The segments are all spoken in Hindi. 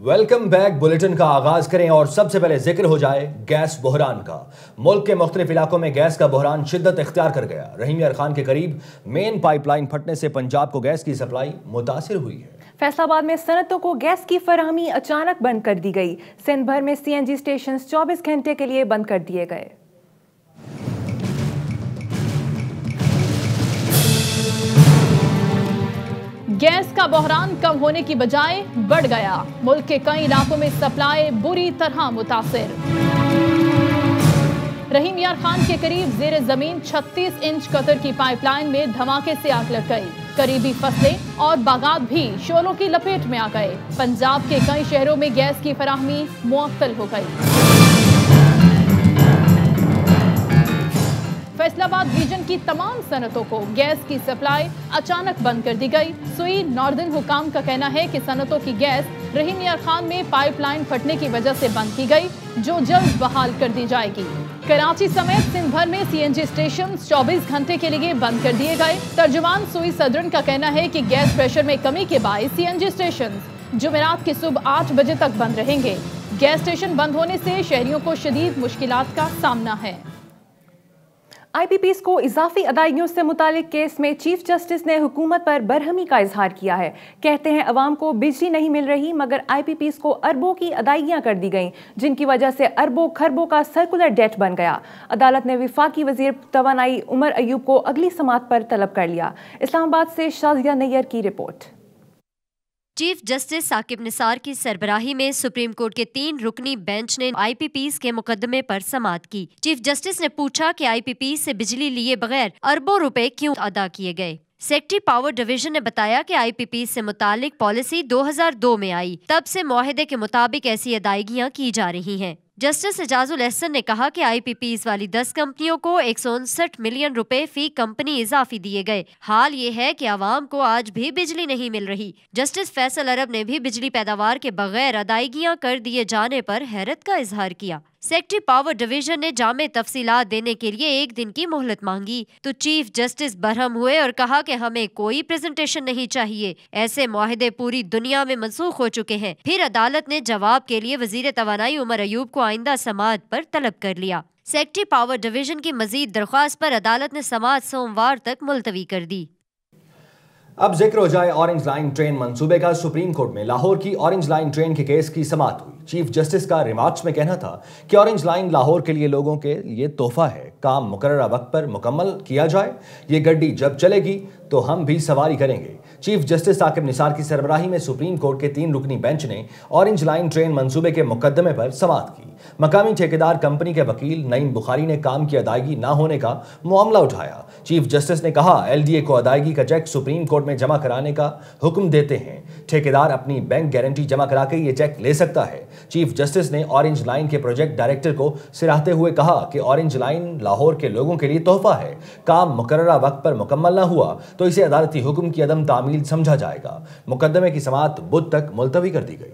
वेलकम बैक बुलेटिन का आगाज करें और सबसे पहले जिक्र हो जाए गैस बहरान का। मुल्क के मुख्तलिफ इलाकों में गैस का बहरान शिद्दत इख्तियार कर गया। रहीम यार खान के करीब मेन पाइपलाइन फटने से पंजाब को गैस की सप्लाई मुतासिर हुई है। फैसलाबाद में सनतों को गैस की फराहमी अचानक बंद कर दी गई। सिंध भर में CNG स्टेशन 24 घंटे के लिए बंद कर दिए गए। गैस का बहरान कम होने की बजाय बढ़ गया। मुल्क के कई इलाकों में सप्लाई बुरी तरह मुतासिर। रहीम यार खान के करीब जेर जमीन 36 इंच कतर की पाइपलाइन में धमाके से आग लग गई। करीबी फसलें और बागात भी शोलों की लपेट में आ गए। पंजाब के कई शहरों में गैस की फराहमी मुअत्तल हो गई। फैसलाबाद रीजन की तमाम सनतों को गैस की सप्लाई अचानक बंद कर दी गई। सुई नॉर्दर्न हुकाम का कहना है कि सनतों की गैस रहीम यार खान में पाइपलाइन फटने की वजह से बंद की गई, जो जल्द बहाल कर दी जाएगी। कराची समेत सिंध भर में CNG स्टेशन 24 घंटे के लिए बंद कर दिए गए। तर्जुमान सुई सदरन का कहना है कि गैस प्रेशर में कमी के बायस CNG स्टेशन जुमेरात की सुबह 8 बजे तक बंद रहेंगे। गैस स्टेशन बंद होने से शहरियों को शदीद मुश्किलात का सामना है। IPPs को इजाफी अदायगियों से मुतालिक केस में चीफ जस्टिस ने हुकूमत पर बरहमी का इजहार किया है। कहते हैं अवाम को बिजली नहीं मिल रही, मगर IPPs को अरबों की अदायगियां कर दी गईं, जिनकी वजह से अरबों खरबों का सर्कुलर डेट बन गया। अदालत ने वफाकी वजीर तवानाई उमर अयूब को अगली समात पर तलब कर लिया। इस्लामाबाद से शाजिया नैयर की रिपोर्ट। चीफ जस्टिस साकिब निसार की सरबराही में सुप्रीम कोर्ट के 3 रुकनी बेंच ने IPPs के मुकदमे पर समाअत की। चीफ जस्टिस ने पूछा कि IPPs से बिजली लिए बगैर अरबों रुपए क्यों अदा किए गए। सेक्रेटरी पावर डिवीजन ने बताया कि IPPs से मुतालिक पॉलिसी 2002 में आई, तब से मुआहदे के मुताबिक ऐसी अदायगियां की जा रही हैं। जस्टिस एजाजुल एहसन ने कहा कि IPPs वाली 10 कंपनियों को 159 मिलियन रुपए फी कंपनी इजाफी दिए गए। हाल ये है कि आवाम को आज भी बिजली नहीं मिल रही। जस्टिस फैसल अरब ने भी बिजली पैदावार के बगैर अदायगियां कर दिए जाने पर हैरत का इजहार किया। सेक्रेटरी पावर डिवीजन ने जामे तफसीलात देने के लिए 1 दिन की मोहलत मांगी, तो चीफ जस्टिस बरहम हुए और कहा कि हमें कोई प्रेजेंटेशन नहीं चाहिए, ऐसे मुआहदे पूरी दुनिया में मनसूख हो चुके हैं। फिर अदालत ने जवाब के लिए वजीर तवानाई उमर अयूब को आइंदा समाअत पर तलब कर लिया। सेक्रेटरी पावर डिवीजन की मजीद दरख्वास्त पर अदालत ने समाअत सोमवार तक मुलतवी कर दी। अब जिक्र हो जाए ऑरेंज लाइन ट्रेन मंसूबे का। सुप्रीम कोर्ट में लाहौर की ऑरेंज लाइन ट्रेन के केस की समाअत हुई। चीफ जस्टिस का रिमार्क्स में कहना था कि ऑरेंज लाइन लाहौर के लिए लोगों के लिए तोहफा है, काम मुकर्ररा वक्त पर मुकम्मल किया जाए। ये गड्डी जब चलेगी तो हम भी सवारी करेंगे। चीफ जस्टिस साकिब निसार की सरबराही में सुप्रीम कोर्ट के 3 रुकनी बेंच ने ऑरेंज लाइन ट्रेन मंसूबे के मुकदमे पर समाअत की। मकामी ठेकेदार कंपनी के वकील नईम बुखारी ने काम की अदायगी न होने का मामला उठाया। चीफ जस्टिस ने कहा, LDA को अदायगी का चेक सुप्रीम कोर्ट में जमा कराने का हुक्म देते हैं। ठेकेदार अपनी बैंक गारंटी जमा करा के ये चेक ले सकता है। चीफ जस्टिस ने ऑरेंज लाइन के प्रोजेक्ट डायरेक्टर को सिराहते हुए कहा कि ऑरेंज लाइन लाहौर के लोगों के लिए तोहफा है, काम मुकर्ररा वक्त पर मुकम्मल न हुआ तो इसे अदालती हुक्म की अदम तामील समझा जाएगा। मुकदमे की समाअत बुध तक मुलतवी कर दी गई।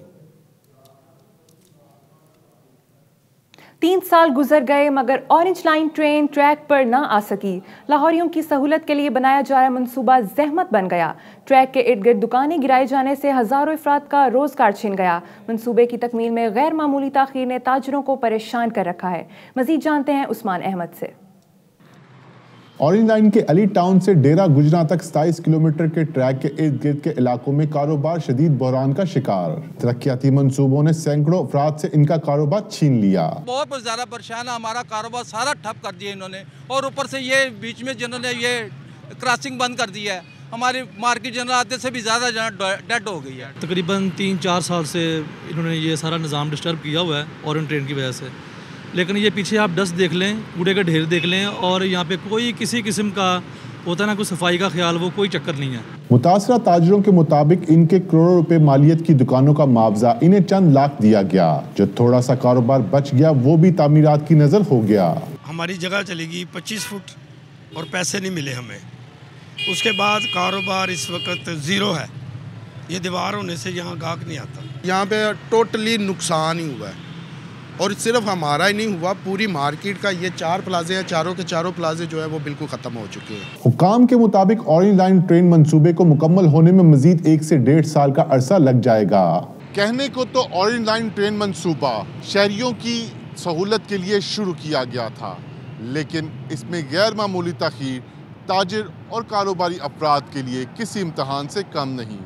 3 साल गुजर गए, मगर ऑरेंज लाइन ट्रेन ट्रैक पर ना आ सकी। लाहौरियों की सहूलत के लिए बनाया जा रहा मंसूबा जहमत बन गया। ट्रैक के इर्द गिर्द दुकानें गिराए जाने से हजारों अफराद का रोजगार छिन गया। मंसूबे की तकमील में गैर मामूली ताखीर ने ताजरों को परेशान कर रखा है। मजीद जानते हैं उस्मान अहमद से। ऑरेंज लाइन के अली टाउन से डेरा गुजरा तक 27 किलोमीटर के ट्रैक के इर्द गिर्द के इलाकों में कारोबार शदीद बहरान का शिकार। तरक्याती मंसूबों ने सैकड़ों अफराद से इनका कारोबार छीन लिया। बहुत ज़्यादा परेशान है, हमारा कारोबार सारा ठप कर दिया इन्होंने, और ऊपर से ये बीच में जिन्होंने ये क्रॉसिंग बंद कर दी है, हमारी मार्केट जनरल आते से भी ज़्यादा डेड हो गई है। तकरीबन 3-4 साल से इन्होंने ये सारा निज़ाम डिस्टर्ब किया हुआ है ऑरेंज ट्रेन की वजह से। लेकिन ये पीछे आप डस्ट देख लें, कूड़े का ढेर देख लें, और यहाँ पे कोई किसी किस्म का होता ना कोई सफाई का ख्याल, वो कोई चक्कर नहीं है। मुतासरा ताजरों के मुताबिक इनके करोड़ों रुपए मालियत की दुकानों का मुआवजा इन्हें चंद लाख दिया गया। जो थोड़ा सा कारोबार बच गया वो भी तामीरात की नजर हो गया। हमारी जगह चलेगी 25 फुट और पैसे नहीं मिले हमें। उसके बाद कारोबार इस वक्त ज़ीरो है। ये दीवार होने से यहाँ गाहक नहीं आता। यहाँ पे टोटली नुकसान ही हुआ है, और सिर्फ हमारा ही नहीं हुआ, पूरी मार्केट का। ये 4 प्लाजे हैं, चारों के चारों प्लाजे जो है वो बिल्कुल खत्म हो चुके हैं। हुकाम के मुताबिक ऑरेंज लाइन ट्रेन मंसूबे को मुकम्मल होने में मजीद 1 से 1.5 साल का अरसा लग जाएगा। कहने को तो ऑरेंज लाइन ट्रेन मंसूबा शहरियों की सहूलत के लिए शुरू किया गया था, लेकिन इसमें गैर मामूली ताख़ीर ताजिर और कारोबारी अफराद के लिए किसी इम्तहान से कम नहीं।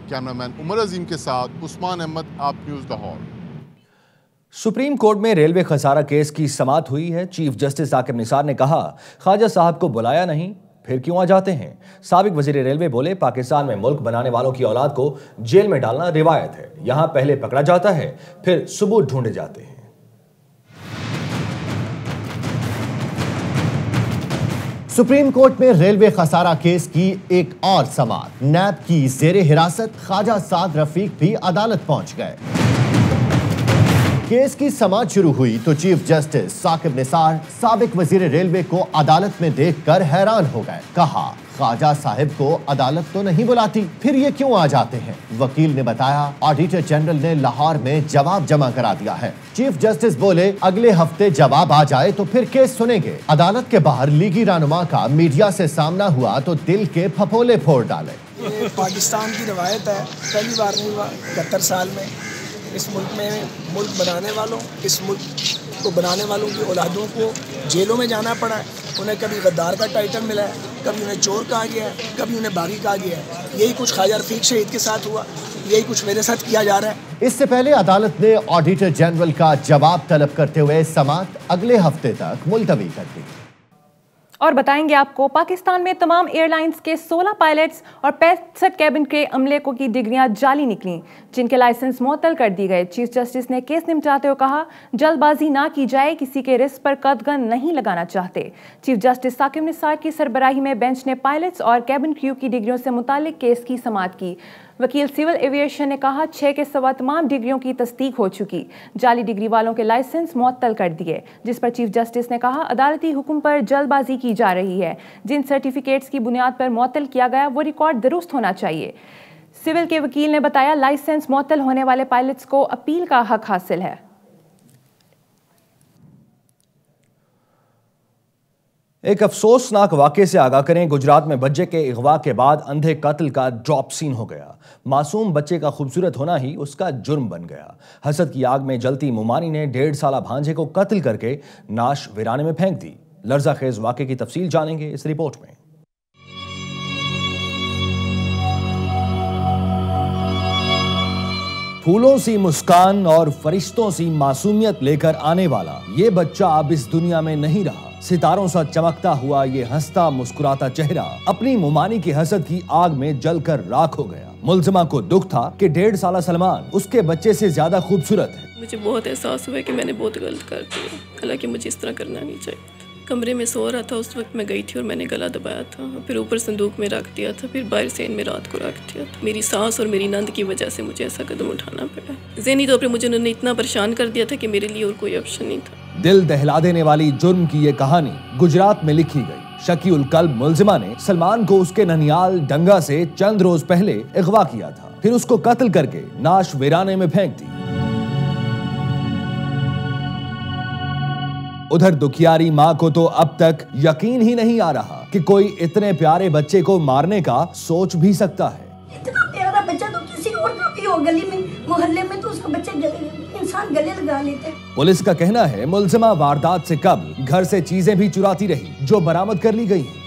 कैमरामैन उमर अजीम के साथ उस्मान अहमद, आप न्यूज़ लाहौर। सुप्रीम कोर्ट में रेलवे खसारा केस की समाअत हुई है। चीफ जस्टिस साकिब निसार ने कहा, ख्वाजा साहब को बुलाया नहीं, फिर क्यों आ जाते हैं। साबिक वजीर रेलवे बोले, पाकिस्तान में मुल्क बनाने वालों की औलाद को जेल में डालना रिवायत है। यहां पहले पकड़ा जाता है, फिर सबूत ढूंढे जाते हैं। सुप्रीम कोर्ट में रेलवे खसारा केस की एक और समाअत। नैब की जेरे हिरासत ख्वाजा साद रफीक भी अदालत पहुंच गए। केस की समाअत शुरू हुई तो चीफ जस्टिस साकिब निसार साबिक वजीर रेलवे को अदालत में देखकर हैरान हो गए। कहा, ख्वाजा साहिब को अदालत तो नहीं बुलाती, फिर ये क्यों आ जाते हैं। वकील ने बताया, ऑडिटर जनरल ने लाहौर में जवाब जमा करा दिया है। चीफ जस्टिस बोले, अगले हफ्ते जवाब आ जाए तो फिर केस सुनेंगे। अदालत के बाहर लीगी रहनुमा का मीडिया से सामना हुआ तो दिल के फफोले फोड़ डाले। ये पाकिस्तान की रवायत है, पहली बार नहीं हुआ 71 साल में। इस मुल्क में मुल्क बनाने वालों, इस मुल्क को बनाने वालों की औलादों को जेलों में जाना पड़ा है। उन्हें कभी गद्दार का टाइटल मिला है, कभी उन्हें चोर कहा गया है, कभी उन्हें बागी कहा गया है। यही कुछ ख्वाजा रफीक शहीद के साथ हुआ, यही कुछ मेरे साथ किया जा रहा है। इससे पहले अदालत ने ऑडिटर जनरल का जवाब तलब करते हुए समाअत अगले हफ्ते तक मुलतवी कर दी। और बताएंगे आपको, पाकिस्तान में तमाम एयरलाइंस के 16 पायलट्स और 65 कैबिन के अमले को की डिग्रियां जाली निकली, जिनके लाइसेंस मुअत्तल कर दिए गए। चीफ जस्टिस ने केस निपटाते हुए कहा, जल्दबाजी ना की जाए, किसी के रिस्क पर कदगन नहीं लगाना चाहते। चीफ जस्टिस साकिब निसार की सरबराही में बेंच ने पायलट्स और कैबिन क्रू की डिग्रियों से मुतालिक केस की समाअत की। वकील सिविल एविएशन ने कहा, 6 के सवा तमाम डिग्रियों की तस्दीक हो चुकी, जाली डिग्री वालों के लाइसेंस मुअत्तल कर दिए। जिस पर चीफ जस्टिस ने कहा, अदालती हुक्म पर जल्दबाजी की जा रही है। जिन सर्टिफिकेट्स की बुनियाद पर मुअत्तल किया गया वो रिकॉर्ड दुरुस्त होना चाहिए। सिविल के वकील ने बताया, लाइसेंस मुअत्तल होने वाले पायलट्स को अपील का हक हासिल है। एक अफसोसनाक वाक़े से आगाह करें। गुजरात में बच्चे के अगवा के बाद अंधे कत्ल का ड्रॉप सीन हो गया। मासूम बच्चे का खूबसूरत होना ही उसका जुर्म बन गया। हसद की आग में जलती मुमानी ने 1.5 साला भांजे को कत्ल करके नाश वीराने में फेंक दी। लर्जा खेज वाक़े की तफसील जानेंगे इस रिपोर्ट में। फूलों सी मुस्कान और फरिश्तों सी मासूमियत लेकर आने वाला ये बच्चा अब इस दुनिया में नहीं रहा। सितारों सा चमकता हुआ ये हंसता मुस्कुराता चेहरा अपनी मुमानी की हसद की आग में जलकर राख हो गया। मुलजिमा को दुख था कि 1.5 साला सलमान उसके बच्चे से ज्यादा खूबसूरत है। मुझे बहुत एहसास हुआ कि मैंने बहुत गलत कर दिया, हालांकि मुझे इस तरह करना नहीं चाहिए। कमरे में सो रहा था, उस वक्त मैं गई थी और मैंने गला दबाया था, फिर ऊपर संदूक में रख दिया था, फिर बाहर से में रात को रख दिया था। मेरी सास और मेरी नंद की वजह से मुझे ऐसा कदम उठाना पड़ा। ज़हनी तौर पर मुझे उन्होंने इतना परेशान कर दिया था कि मेरे लिए और कोई ऑप्शन नहीं था। दिल दहला देने वाली जुर्म की ये कहानी गुजरात में लिखी गई। शकीउल कल्ब मुलजिमा ने सलमान को उसके ननियाल डंगा से चंद रोज पहले अगवा किया था, फिर उसको कत्ल करके नाश वीराने में फेंक दी। उधर दुखियारी माँ को तो अब तक यकीन ही नहीं आ रहा कि कोई इतने प्यारे बच्चे को मारने का सोच भी सकता है। इतना प्यारा बच्चा तो किसी और का भी हो, गली में मोहल्ले में तो उसका बच्चा इंसान गले लगा लेते हैं। पुलिस का कहना है मुलजिमा वारदात से कबल घर से चीजें भी चुराती रही, जो बरामद कर ली गई हैं।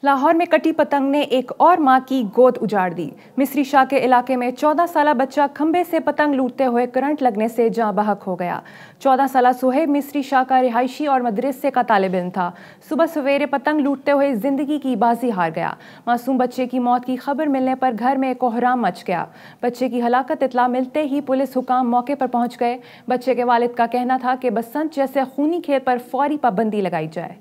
लाहौर में कटी पतंग ने एक और मां की गोद उजाड़ दी। मिस्री शाह के इलाके में 14 साला बच्चा खंबे से पतंग लूटते हुए करंट लगने से जाँ बहक हो गया। 14 साला सुहेब मिस्री शाह का रिहायशी और मदरसे का तालिब इल्म था। सुबह सवेरे पतंग लूटते हुए जिंदगी की बाजी हार गया। मासूम बच्चे की मौत की खबर मिलने पर घर में कोहराम मच गया। बच्चे की हलाकत इतला मिलते ही पुलिस हुकाम मौके पर पहुंच गए। बच्चे के वालिद का कहना था कि बसंत जैसे खूनी खेल पर फौरी पाबंदी लगाई जाए।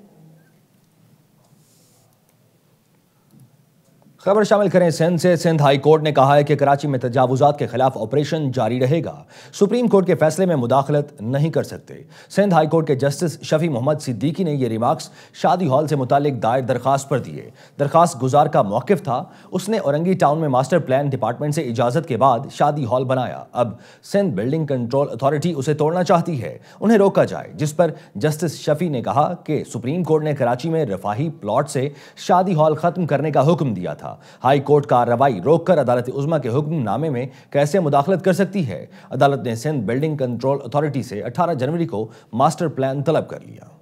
खबर शामिल करें सिंध से। सिंध हाई कोर्ट ने कहा है कि कराची में तजावुजात के खिलाफ ऑपरेशन जारी रहेगा। सुप्रीम कोर्ट के फैसले में मुदाखलत नहीं कर सकते। सिंध हाई कोर्ट के जस्टिस शफी मोहम्मद सिद्दीकी ने ये रिमार्क्स शादी हॉल से मुतालिक दायर दरखास्त पर दिए। दरखास्त गुजार का मौकिफ था, उसने औरंगी टाउन में मास्टर प्लान डिपार्टमेंट से इजाजत के बाद शादी हॉल बनाया। अब सिंध बिल्डिंग कंट्रोल अथॉरिटी उसे तोड़ना चाहती है, उन्हें रोका जाए, जिस पर जस्टिस शफी ने कहा कि सुप्रीम कोर्ट ने कराची में रफाही प्लॉट से शादी हॉल खत्म करने का हुक्म दिया था। था। हाई कोर्ट कार्रवाई रोककर अदालत उज़्मा के हुक्मनामे में कैसे मुदाखलत कर सकती है? अदालत ने सिंध बिल्डिंग कंट्रोल अथॉरिटी से 18 जनवरी को मास्टर प्लान तलब कर लिया।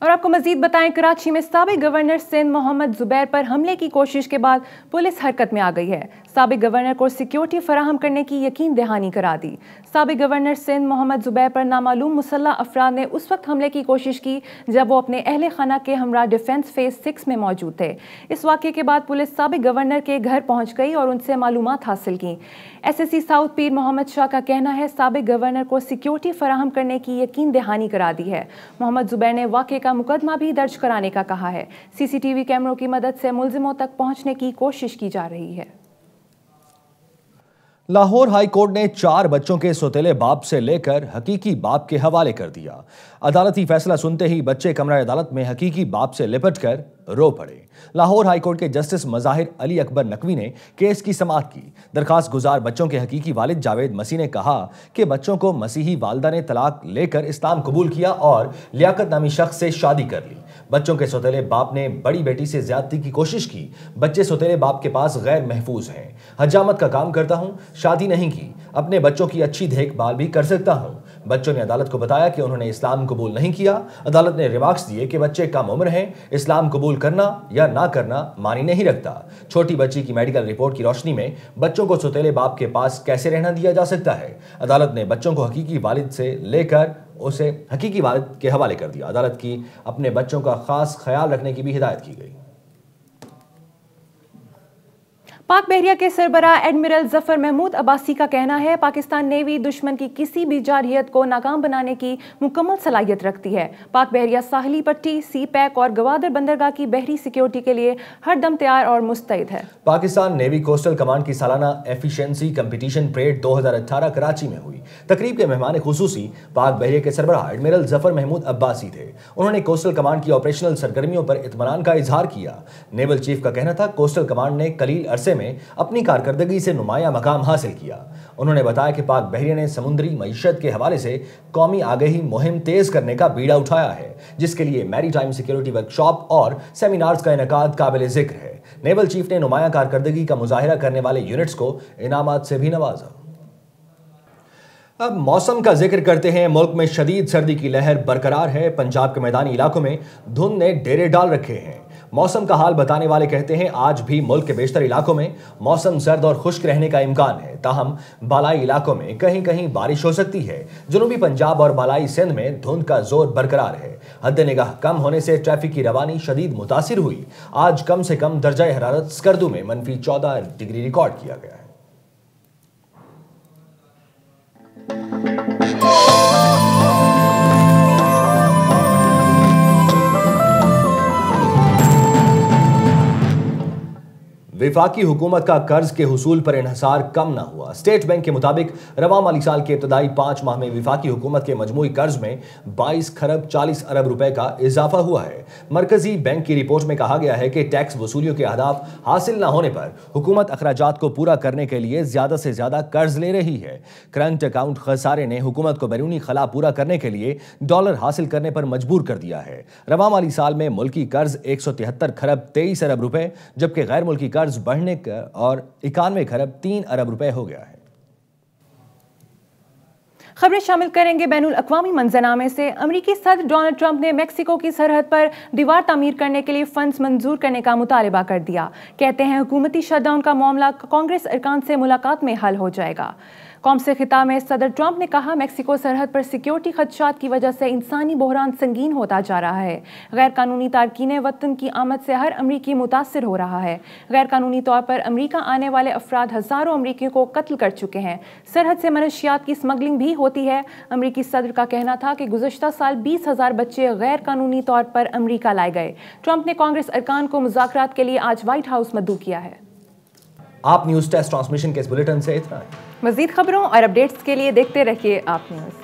और आपको मजीद बताएं, कराची में साबिक गवर्नर सिंध मोहम्मद जुबैर पर हमले की कोशिश के बाद पुलिस हरकत में आ गई है। साबिक गवर्नर को सिक्योरिटी फराहम करने की यकीन दहानी करा दी। साबिक गवर्नर सिंध मोहम्मद जुबैर पर नामालूम मुसल्लह अफराद ने उस वक्त हमले की कोशिश की जब वो अपने अहले खाना के हमरा डिफेंस फेज 6 में मौजूद थे। इस वाक़े के बाद पुलिस साबिक गवर्नर के घर पहुंच गई और उनसे मालूमात हासिल की। SSC साउथ पीर मोहम्मद शाह का कहना है साबिक गवर्नर को सिक्योरिटी फराहम करने की यकीन दहानी करा दी है। मोहम्मद जुबैर ने वाक़े का मुकदमा भी दर्ज कराने का कहा है। CCTV कैमरों की मदद से मुलजिमों तक पहुंचने की कोशिश की जा रही है। लाहौर हाई कोर्ट ने 4 बच्चों के सौतेले बाप से लेकर हकीकी बाप के हवाले कर दिया। अदालती फैसला सुनते ही बच्चे कमरा अदालत में हकीकी बाप से लिपटकर रो पड़े। लाहौर हाई कोर्ट के जस्टिस मज़ाहिर अली अकबर नकवी ने केस की समाअत की। दरखास्त गुजार बच्चों के हकीकी वालिद जावेद मसीह ने कहा कि बच्चों को मसीही वालदा ने तलाक लेकर इस्लाम कबूल किया और लियाकत नामी शख्स से शादी कर ली। बच्चों के सौतेले बाप ने बड़ी बेटी से ज्यादती की कोशिश की। बच्चे सौतेले बाप के पास गैर महफूज हैं। हजामत का काम करता हूं, शादी नहीं की, अपने बच्चों की अच्छी देखभाल भी कर सकता हूं। बच्चों ने अदालत को बताया कि उन्होंने इस्लाम कबूल नहीं किया। अदालत ने रिमार्क्स दिए कि बच्चे कम उम्र हैं, इस्लाम कबूल करना या ना करना मानी नहीं रखता। छोटी बच्ची की मेडिकल रिपोर्ट की रोशनी में बच्चों को सौतेले बाप के पास कैसे रहना दिया जा सकता है? अदालत ने बच्चों को हकीकी वालिद से लेकर उसे हकीकी वालिद के हवाले कर दिया। अदालत की अपने बच्चों का खास ख्याल रखने की भी हिदायत की गई। पाक बहरिया के सरबराह एडमिरल जफर महमूद अब्बासी का कहना है पाकिस्तान नेवी दुश्मन की किसी भी जारहियत को नाकाम बनाने की मुकम्मल सलाहियत रखती है। पाक बहरिया साहली पट्टी, सी पैक और गवादर बंदरगाह की बहरी सिक्योरिटी के लिए हरदम तैयार और मुस्तैद है। पाकिस्तान नेवी कोस्टल कमांड की सालाना एफिशिएंसी कंपटीशन परेड 2018 कराची में हुई। तकरीब के मेहमान खुसूसी पाक बहरिया के सरबराह एडमिरल जफर महमूद अब्बासी थे। उन्होंने कोस्टल कमांड की ऑपरेशनल सरगर्मियों पर इत्मीनान का इजहार किया। नेवल चीफ का कहना था कोस्टल कमांड ने कलील अरसे में अपनी कारकर्दगी से नुमाया मकाम हासिल किया। उन्होंने बताया कि पाक बहरिया ने समुद्री मईशत के हवाले से कौमी आगाही मुहिम तेज करने का बीड़ा उठाया है, जिसके लिए मैरीटाइम सिक्योरिटी वर्कशॉप और सेमिनार्स का इनेकाद काबिल जिक्र है। नेवल चीफ ने नुमाया कारकर्दगी का मुजाहिरा करने वाले यूनिट्स को इनामात से भी नवाजा। अब मौसम का जिक्र करते हैं। मुल्क में शदीद सर्दी की लहर बरकरार है। पंजाब के मैदानी इलाकों में धुंध ने डेरे डाल रखे हैं। मौसम का हाल बताने वाले कहते हैं आज भी मुल्क के बेशतर इलाकों में मौसम सर्द और खुश्क रहने का इम्कान है। ताहम बालाई इलाकों में कहीं कहीं बारिश हो सकती है। जनूबी पंजाब और बालाई सिंध में धुंध का जोर बरकरार है। हद निगाह कम होने से ट्रैफिक की रवानी शदीद मुतासिर हुई। आज कम से कम दर्जा हरारत स्कर्दू में -14 डिग्री रिकॉर्ड किया गया है। विफाकी हुकूमत का कर्ज के हुसूल पर इन्हसार कम न हुआ। स्टेट बैंक के मुताबिक रवां माली साल के इब्तदाई 5 माह में विफाकी हुकूमत के मजमूई कर्ज में 22 खरब 40 अरब रुपए का इजाफा हुआ है। मरकजी बैंक की रिपोर्ट में कहा गया है कि टैक्स वसूलियों के अहदाफ हासिल न होने पर हुकूमत अखराजात को पूरा करने के लिए ज्यादा से ज्यादा कर्ज ले रही है। करंट अकाउंट खसारे ने हुकूमत को बैरूनी खला पूरा करने के लिए डॉलर हासिल करने पर मजबूर कर दिया है। रवां माली साल में मुल्की कर्ज 173 खरब 23 अरब रुपए जबकि गैर मुल्की कर्ज बढ़ने का और 91 खरब 3 अरब रुपए हो गया है। खबरें शामिल करेंगे बैनुल अक़वामी मंजरनामे से। अमेरिकी सदर डोनाल्ड ट्रंप ने मेक्सिको की सरहद पर दीवार तामीर करने के लिए फंड्स मंजूर करने का मुतालबा कर दिया। कहते हैं हुकूमती शटडाउन का मामला कांग्रेस अरकान से मुलाकात में हल हो जाएगा। कौम से खिताब में सदर ट्रंप ने कहा मेक्सिको सरहद पर सिक्योरिटी खदशात की वजह से इंसानी बहरान संगीन होता जा रहा है। गैर कानूनी तारकीन वतन की आमद से हर अमरीकी मुतासिर हो रहा है। गैर कानूनी तौर पर अमरीका आने वाले अफराद हज़ारों अमरीकियों को कत्ल कर चुके हैं। सरहद से मनशियात की स्मगलिंग भी होती है। अमरीकी सदर का कहना था कि गुज़श्ता साल 20,000 बच्चे गैर कानूनी तौर पर अमरीका लाए गए। ट्रंप ने कांग्रेस अरकान को मुज़ाकरात के लिए आज व्हाइट हाउस मदऊ किया है। आप न्यूज़ टेस्ट ट्रांसमिशन के इस बुलेटिन से इतना है। मज़ीद खबरों और अपडेट्स के लिए देखते रहिए आप न्यूज़।